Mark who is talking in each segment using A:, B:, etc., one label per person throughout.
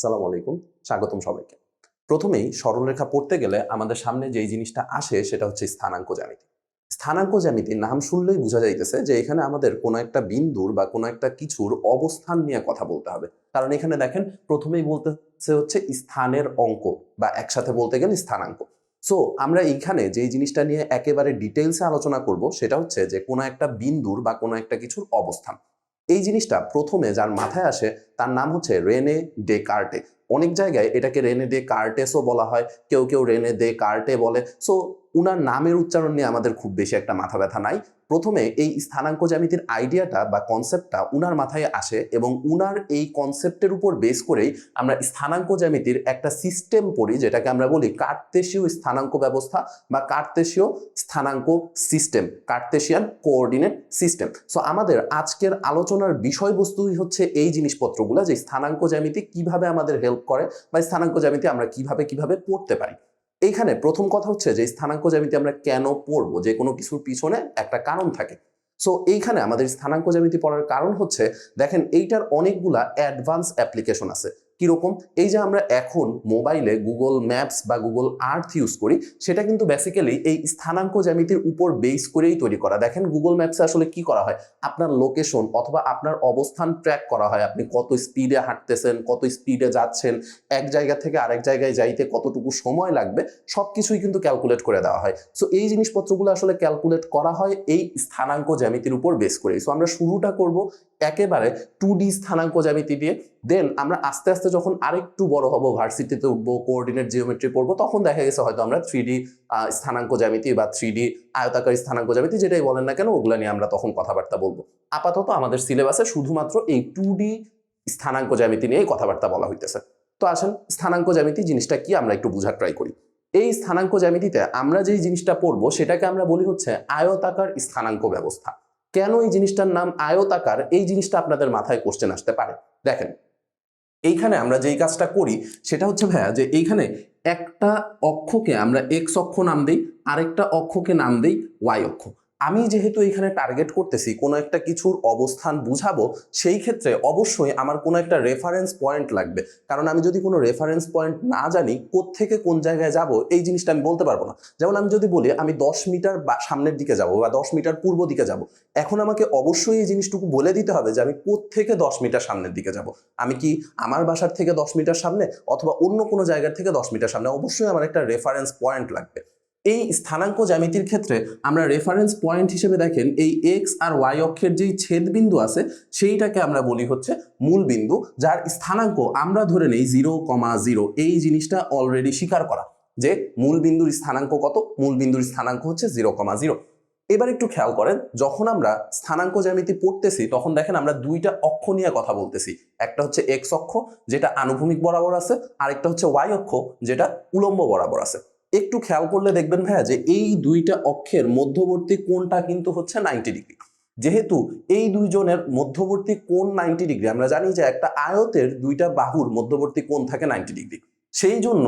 A: আসসালামু আলাইকুম, স্বাগতম সবাইকে। প্রথমেই সরলরেখা পড়তে গেলে আমাদের সামনে যেই জিনিসটা আসে সেটা হচ্ছে স্থানাঙ্ক জ্যামিতি। স্থানাঙ্ক জ্যামিতি নাম শুনলেই বোঝা যাইতেছে যে এখানে আমাদের কোনো একটা বিন্দুর বা কোনো একটা কিছুর অবস্থান নিয়ে কথা বলতে হবে। কারণ এখানে দেখেন প্রথমেই বলতেছে হচ্ছে স্থানের অঙ্ক বা একসাথে বলতে গেলে স্থানাঙ্ক। সো আমরা এইখানে যেই জিনিসটা নিয়ে একেবারে ডিটেইলসে আলোচনা করব সেটা হচ্ছে যে কোনো একটা বিন্দুর বা কোনো একটা কিছুর অবস্থান। এই জিনিসটা প্রথমে যার মাথায় আসে তার নাম হচ্ছে রেনে ডেকার্টে। অনেক জায়গায় এটাকে রেনে ডে কার্টেসও বলা হয়, কেউ কেউ রেনে ডে কার্টে বলে। সো উনার নামের উচ্চারণ নিয়ে আমাদের খুব বেশি একটা মাথা ব্যথা নাই। প্রথমে এই স্থানাঙ্ক জ্যামিতির আইডিয়াটা বা কনসেপ্টটা উনার মাথায় আসে এবং উনার এই কনসেপ্টের উপর বেস করেই আমরা স্থানাঙ্ক জ্যামিতির একটা সিস্টেম পড়ি, যেটাকে আমরা বলি কার্তেশীয় স্থানাঙ্ক ব্যবস্থা বা কার্তেশীয় স্থানাঙ্ক system, Cartesian coordinate system. So আমাদের আজকের আলোচনার বিষয়বস্তুই হচ্ছে এই জিনিসপত্রগুলো, যে স্থানাঙ্ক জ্যামিতি কিভাবে আমাদের হেল্প করে বা স্থানাঙ্ক জ্যামিতি আমরা কিভাবে পড়তে পারি। এইখানে প্রথম কথা হচ্ছে যে স্থানাঙ্ক জ্যামিতি আমরা কেন পড়বো, যে কোনো কিছুর পিছনে একটা কারণ থাকে। সো এইখানে আমাদের স্থানাঙ্ক জ্যামিতি পড়ার কারণ হচ্ছে, দেখেন এইটার অনেকগুলা অ্যাডভান্স অ্যাপ্লিকেশন আছে। কিরকম? এই যে আমরা এখন মোবাইলে গুগল ম্যাপস বা গুগল আর্থ ইউজ করি, সেটা কিন্তু বেসিক্যালি এই স্থানাঙ্ক জ্যামিতির উপর বেস করেই তৈরি করা। দেখেন গুগল ম্যাপসে আসলে কি করা হয়, আপনার লোকেশন অথবা আপনার অবস্থান ট্র্যাক করা হয়, আপনি কত স্পিডে হাঁটতেছেন, কত স্পিডে যাচ্ছেন, এক জায়গা থেকে আরেক জায়গায় যাইতে কতটুকু সময় লাগবে, সবকিছুই কিন্তু ক্যালকুলেট করে দেওয়া হয়। সো এই জিনিসপত্রগুলো আসলে ক্যালকুলেট করা হয় এই স্থানাঙ্ক জ্যামিতির উপর বেস করে। সো আমরা শুরুটা করব একেবারে 2D স্থানাঙ্ক জ্যামিতি দিয়ে। দেন আমরা আস্তে আস্তে যখন আরেকটু বড় হব, ভার্সিটিতে উঠবো, কোঅর্ডিনেট জিওমেট্রি পড়বো, তখন দেখা গেছে হয়তো আমরা 3D স্থানাঙ্ক জ্যামিতি বা 3D আয়তাকার স্থানাঙ্ক জ্যামিতি যেটাই বলেন না কেন, ওগুলা নিয়ে আমরা তখন কথাবার্তা বলবো। আপাতত আমাদের সিলেবাসে শুধুমাত্র এই 2D স্থানাঙ্ক জ্যামিতি নিয়েই কথাবার্তা বলা হইতেছে। তো আসেন স্থানাঙ্ক জ্যামিতি জিনিসটা কি আমরা একটু বোঝার ট্রাই করি। এই স্থানাঙ্ক জ্যামিতিতে আমরা যেই জিনিসটা পড়বো সেটাকে আমরা বলি হচ্ছে আয়তাকার স্থানাঙ্ক ব্যবস্থা। কেন এই জিনিসটার নাম আয়তাকার, এই জিনিসটা আপনাদের মাথায় কোশ্চেন আসতে পারে। দেখেন এইখানে আমরা যেই কাজটা করি সেটা হচ্ছে ভাইয়া, যে এইখানে একটা অক্ষকে আমরা এক্স অক্ষ নাম দিই, আরেকটা অক্ষকে নাম দিই ওয়াই অক্ষ। আমি যেহেতু এখানে টার্গেট করতেছি কোনো একটা কিছুর অবস্থান বুঝাবো, সেই ক্ষেত্রে অবশ্যই আমার কোনো একটা রেফারেন্স পয়েন্ট লাগবে। কারণ আমি যদি কোনো রেফারেন্স পয়েন্ট না জানি, কোত্থেকে কোন জায়গায় যাব এই জিনিসটা আমি বলতে পারবো না। যেমন আমি যদি বলি আমি 10 মিটার সামনের দিকে যাব বা 10 মিটার পূর্ব দিকে যাব, এখন আমাকে অবশ্যই এই জিনিসটুকু বলে দিতে হবে যে আমি কোত্থেকে 10 মিটার সামনের দিকে যাব। আমি কি আমার বাসার থেকে 10 মিটার সামনে, অথবা অন্য কোনো জায়গার থেকে 10 মিটার সামনে? অবশ্যই আমার একটা রেফারেন্স পয়েন্ট লাগবে। এই স্থানাঙ্ক জ্যামিতির ক্ষেত্রে আমরা রেফারেন্স পয়েন্ট হিসেবে দেখেন এই এক্স আর ওয়াই অক্ষের যেই ছেদ বিন্দু আছে সেইটাকে আমরা বলি হচ্ছে মূল বিন্দু, যার স্থানাঙ্ক আমরা ধরে নেই 0,0। এই জিনিসটা অলরেডি স্বীকার করা যে মূল বিন্দুর স্থানাঙ্ক কত, মূল বিন্দুর স্থানাঙ্ক হচ্ছে 0,0। এবার একটু খেয়াল করেন, যখন আমরা স্থানাঙ্ক জ্যামিতি পড়তেছি তখন দেখেন আমরা দুইটা অক্ষ নিয়ে কথা বলতেছি। একটা হচ্ছে এক্স অক্ষ যেটা আনুভূমিক বরাবর আছে, আরেকটা হচ্ছে ওয়াই অক্ষ যেটা উলম্ব বরাবর আছে। একটু খেয়াল করলে দেখবেন ভাইয়া যে এই দুইটা অক্ষের মধ্যবর্তী কোণটা কিন্তু হচ্ছে 90 ডিগ্রি। যেহেতু এই দুইজনের মধ্যবর্তী কোণ 90 ডিগ্রি, আমরা জানি যে একটা আয়তের দুইটা বাহুর মধ্যবর্তী কোণ থাকে 90 ডিগ্রি, সেই জন্য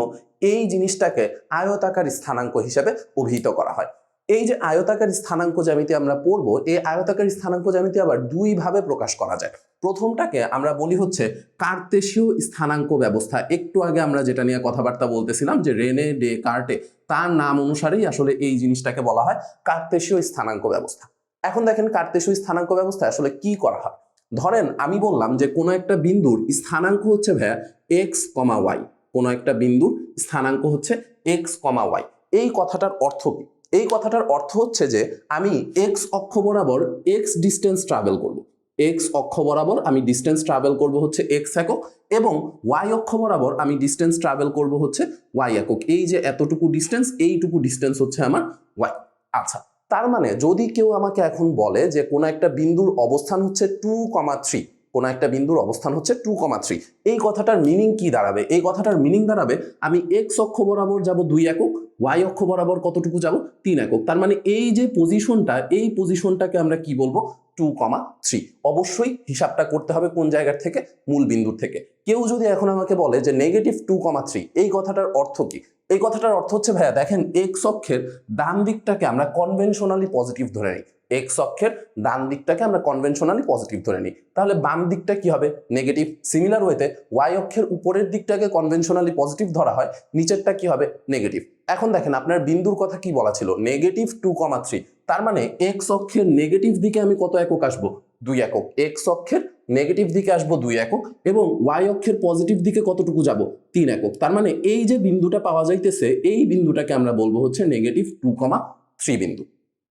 A: এই জিনিসটাকে আয়তাকার স্থানাঙ্ক হিসেবে অভিহিত করা হয়। এই যে আয়তাকার স্থানাঙ্ক জ্যামিতি আমরা পড়বো, এই আয়তাকার স্থানাঙ্ক জ্যামিতি আবার দুই ভাবে প্রকাশ করা যায়। প্রথমটাকে আমরা বলি হচ্ছে কার্তেশীয় স্থানাঙ্ক ব্যবস্থা। একটু আগে আমরা যেটা নিয়ে কথাবার্তা বলতেছিলাম যে রেনে ডে কার্টে, তার নাম অনুসারেই আসলে এই জিনিসটাকে বলা হয় কার্তেশীয় স্থানাঙ্ক ব্যবস্থা। এখন দেখেন কার্তেশীয় স্থানাঙ্ক ব্যবস্থা আসলে কি করা হয়। ধরেন আমি বললাম যে কোনো একটা বিন্দুর স্থানাঙ্ক হচ্ছে ভাইয়া এক্স কমা ওয়াই, কোনো একটা বিন্দুর স্থানাঙ্ক হচ্ছে এক্স কমা ওয়াই। এই কথাটার অর্থ কি? এই কথাটার অর্থ হচ্ছে যে আমি এক্স অক্ষ বরাবর এক্স ডিস্টেন্স ট্রাভেল করব। এক্স অক্ষ বরাবর আমি ডিস্টেন্স ট্রাভেল করব হচ্ছে এক্স একক, এবং ওয়াই অক্ষ বরাবর আমি ডিস্টেন্স ট্রাভেল করব হচ্ছে ওয়াই একক। এই যে এতটুকু ডিস্টেন্স, এইটুকু ডিস্টেন্স হচ্ছে আমার ওয়াই। আচ্ছা, তার মানে যদি কেউ আমাকে এখন বলে যে কোনো একটা বিন্দুর অবস্থান হচ্ছে 2,3, কোনো একটা বিন্দুর অবস্থান হচ্ছে 2,3, এই কথাটার মিনিং কি দাঁড়াবে? এই কথাটার মিনিং দাঁড়াবে আমি এক্স অক্ষ বরাবর যাব 2 একক, ওয়াই অক্ষ বরাবর কতটুকু যাব? 3 একক। তার মানে এই যে পজিশনটা, এই পজিশনটাকে আমরা কি বলবো? 2,3। অবশ্যই হিসাবটা করতে হবে কোন জায়গার থেকে? মূল বিন্দুর থেকে। কেউ যদি এখন আমাকে বলে যে -2,3, এই কথাটার অর্থ কি? এই কথাটার অর্থ হচ্ছে ভাইয়া দেখেন এক্স অক্ষের ডান দিকটাকে আমরা কনভেনশনালি পজিটিভ ধরে নিই। এক্স অক্ষের ডান দিকটাকে আমরা কনভেনশনালি পজিটিভ ধরে নিই, তাহলে বাম দিকটা কি হবে? নেগেটিভ। সিমিলার ওয়েতে ওয়াই অক্ষের উপরের দিকটাকে কনভেনশনালি পজিটিভ ধরা হয়, নিচেরটা কি হবে? নেগেটিভ। এখন দেখেন আপনার বিন্দুর কথা কি বলা ছিল? -2,3। তার মানে এক্স অক্ষের নেগেটিভ দিকে আমি কত একক আসবো? 2 একক। এক্স অক্ষের নেগেটিভ দিকে আসবো 2 একক এবং ওয়াই অক্ষের পজিটিভ দিকে কতটুকু যাব? 3 একক। তার মানে এই যে বিন্দুটা পাওয়া যাইতেছে এই বিন্দুটাকে আমরা বলবো হচ্ছে -2,3 বিন্দু।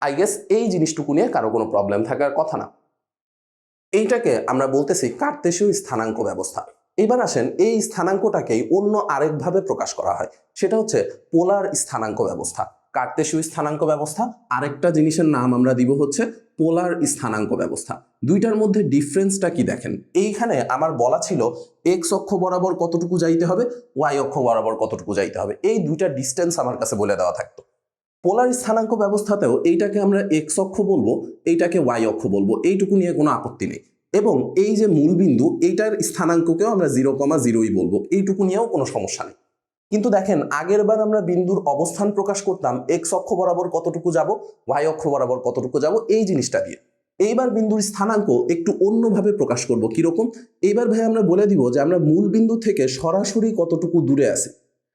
A: আই গেস এই জিনিসটুকু নিয়ে কারো কোনো প্রবলেম থাকার কথা না। এইটাকে আমরা বলতেছি কার্তেশীয় স্থানাঙ্ক ব্যবস্থা। এবার আসেন এই স্থানাঙ্কটাকেই অন্য আরেকভাবে প্রকাশ করা হয়, সেটা হচ্ছে পোলার স্থানাঙ্ক ব্যবস্থা। কার্তেশীয় স্থানাঙ্ক ব্যবস্থা, আরেকটা জিনিসের নাম আমরা দিব হচ্ছে পোলার স্থানাঙ্ক ব্যবস্থা। দুইটার মধ্যে ডিফারেন্সটা কি দেখেন, এইখানে আমার বলা ছিল এক্স অক্ষ বরাবর কতটুকু যাইতে হবে, ওয়াই অক্ষ বরাবর কতটুকু যাইতে হবে, এই দুইটা ডিস্টেন্স আমার কাছে বলে দেওয়া থাকতো। পোলার স্থানাঙ্ক ব্যবস্থাতেও এইটাকে আমরা এক্স অক্ষ বলবো, এইটাকে ওয়াই অক্ষ বলবো, এইটুকু নিয়ে কোনো আপত্তি নেই। এবং এই যে মূলবিন্দু এইটার স্থানাঙ্ককেও আমরা 0,0ই বলবো, এইটুকু নিয়েও কোনো সমস্যা নেই। কিন্তু দেখেন আগের বার আমরা বিন্দুর অবস্থান প্রকাশ করতাম এক্স অক্ষ বরাবর কতটুকু যাব, ওয়াই অক্ষ বরাবর কতটুকু যাব, এই জিনিসটা দিয়ে। এইবার বিন্দুর স্থানাঙ্ক একটু অন্যভাবে প্রকাশ করব। কিরকম? এইবার ভাই আমরা বলে দিব যে আমরা মূল বিন্দু থেকে সরাসরি কতটুকু দূরে আছি,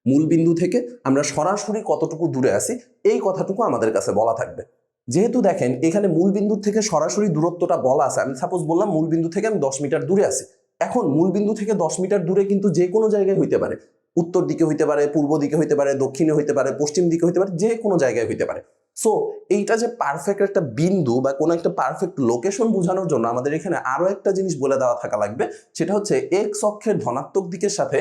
A: মূল বিন্দু থেকে আমরা সরাসরি কতটুকু দূরে আছি এই কথাটুকু আমাদের কাছে বলা থাকবে। যেহেতু দেখেন এখানে মূল বিন্দু থেকে সরাসরি দূরত্বটা বলা আছে, আমি সাপোজ বললাম মূল বিন্দু থেকে আমি 10 মিটার দূরে আছি। এখন মূল বিন্দু থেকে 10 মিটার দূরে কিন্তু যে কোনো জায়গায় হইতে পারে, উত্তর দিকে হইতে পারে, পূর্ব দিকে হইতে পারে, দক্ষিণে হইতে পারে, পশ্চিম দিকে হইতে পারে, যে কোনো জায়গায় হইতে পারে। সো এইটা যে পারফেক্ট একটা বিন্দু বা কোনো একটা পারফেক্ট লোকেশন বোঝানোর জন্য আমাদের এখানে আরো একটা জিনিস বলে দেওয়া থাকা লাগবে, সেটা হচ্ছে এক্স অক্ষের ধনাত্মক দিকের সাথে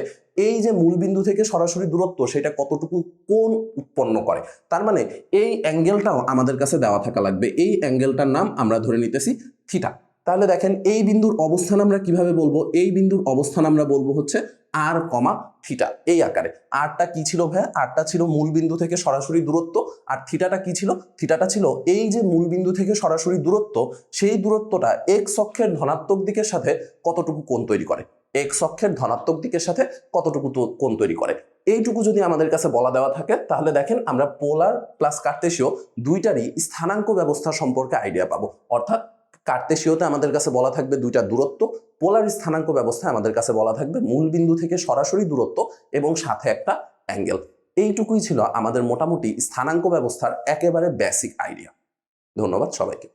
A: এই যে মূল বিন্দু থেকে সরাসরি দূরত্ব সেটা কতটুকু কোণ উৎপন্ন করে। তার মানে এই অ্যাঙ্গেলটাও আমাদের কাছে দেওয়া থাকা লাগবে। এই অ্যাঙ্গেলটার নাম আমরা ধরে নিতেছি থিটা। তাহলে দেখেন এই বিন্দুর অবস্থান আমরা কিভাবে বলবো? এই বিন্দুর অবস্থান আমরা বলবো হচ্ছে আর কমা থিটা, এই আকারে। আরটা কি ছিল ভাইয়া? আরটা ছিল মূল বিন্দু থেকে সরাসরি দূরত্ব, আর থিটাটা কি ছিল? থিটাটা ছিল এই যে মূল বিন্দু থেকে সরাসরি দূরত্ব, সেই দূরত্বটা এক্স অক্ষের ধনাত্মক দিকের সাথে কতটুকু কোণ তৈরি করে, এক্স অক্ষের ধনাত্মক দিকের সাথে কতটুকু কোণ তৈরি করে। এইটুকু যদি আমাদের কাছে বলা দেওয়া থাকে তাহলে দেখেন আমরা পোলার প্লাস কার্তেশীয় দুইটারই স্থানাঙ্ক ব্যবস্থা সম্পর্কে আইডিয়া পাবো। অর্থাৎ কার্তেশীয়তে আমাদের কাছে বলা থাকবে দুইটা দূরত্ব, পোলার স্থানাঙ্ক ব্যবস্থায় আমাদের কাছে বলা থাকবে মূল বিন্দু থেকে সরাসরি দূরত্ব এবং সাথে একটা অ্যাঙ্গেল। এইটুকুই ছিল আমাদের মোটামুটি স্থানাঙ্ক ব্যবস্থার একেবারে বেসিক আইডিয়া। ধন্যবাদ সবাইকে।